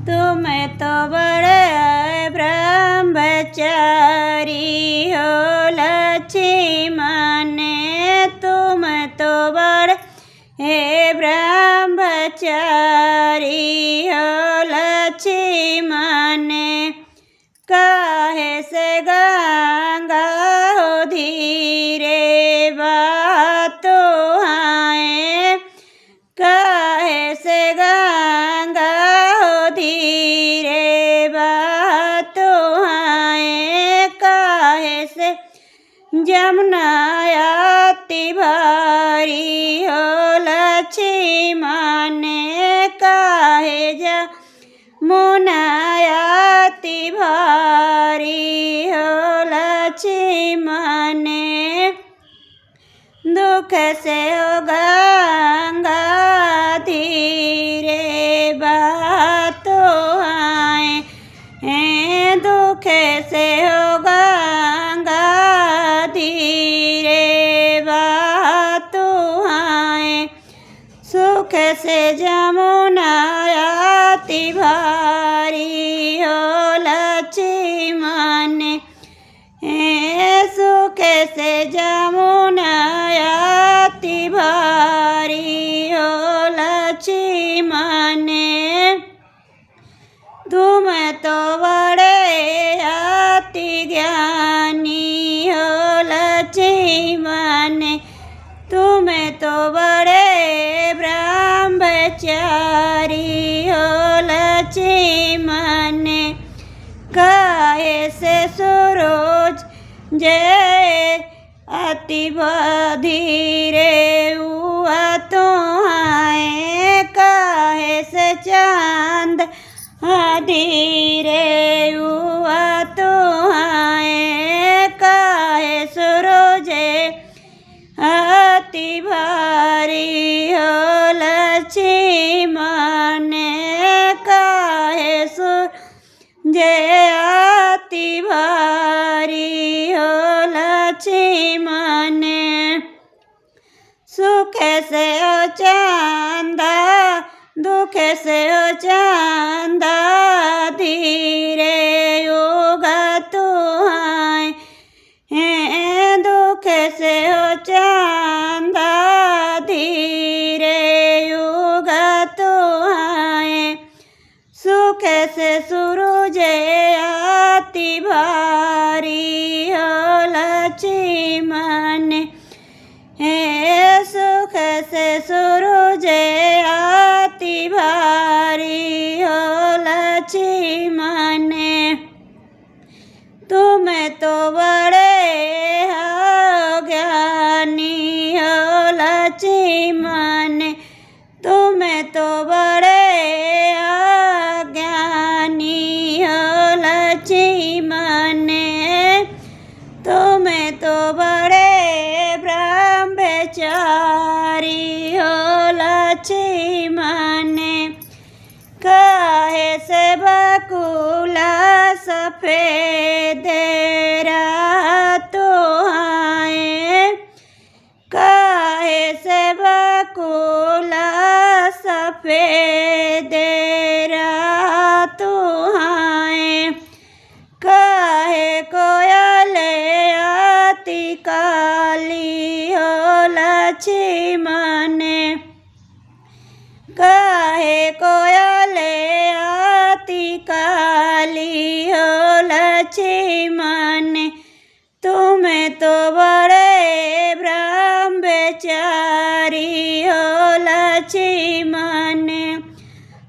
तुम तो बड़े ब्रह्मचारी हो लक्ष्मण, तुम तो बड़े ब्रह्मचारी हो लक्ष्मण। काहे से गंगा हो धीरे बातो आए, काहे से गंगा हो धीरे बातो आए, काहे से जमुना अति भारी हो लक्ष्मण, काहे जमुना अति भारी हो लक्ष्मण। दुख से हो गंगा धीरे बातो आए, दुख से हो गंगा धीरे बातो आए, सुख से जमुना अति भारी हो लक्ष्मण, सुख से जमुना अति भारी हो लक्ष्मण। तुम तो बड़े अति ज्ञानी हो लक्ष्मण, तुम तो बड़े ब्रह्मचारी हो लक्ष्मण। काहे से सूरज जय अति धीरे हुआ तो आए, काहे से चांद धीरे हुआ तो आए, काहे सूरज अति भारी हो लक्ष्मण, काहे सूरज अति भारी हो लक्ष्मण। सुख से हो चांदा, दुख से हो चांदा धीरे होगा तो आए, दुख से हो चांदा धीरे होगा तो आए, सुख से सूरज अति भारी हो लक्ष्मण, सुख से सूरज अति भारी हो लक्ष्मण। तुम तो बड़े हो ज्ञानी हो लक्ष्मण, तुम तो बड़े अज्ञानी हो लक्ष्मण, तुम तो बड़े ब्रह्मचारी हो लक्ष्मण। काहे से बकुला सफेद रातो आए, काहे से बकुला सफेद रातो आए, काहे कोयल अति काली हो लक्ष्मण, काहे कोयल अति काली हो लक्ष्मण। तुम तो बड़े ब्रह्मचारी हो लक्ष्मण,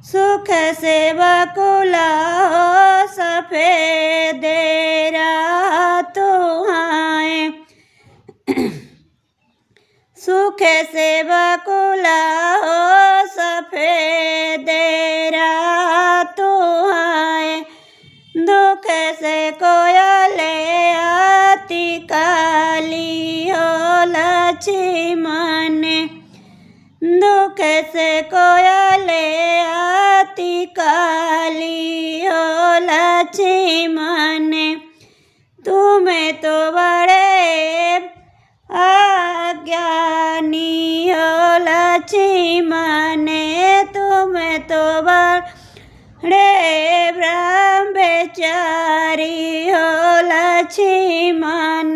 सुख से बकुला हो सफेद रातो आए, सुख से बकुला हो सफेद रातो आए, दुख से कोयल अति काली हो लक्ष्मण, दुख से कोयल अति काली हो लक्ष्मण। तुम तो बड़े अज्ञानी हो लक्ष्मण, तुम तो बड़े रे ब्रह्मचारी हो लक्ष्मण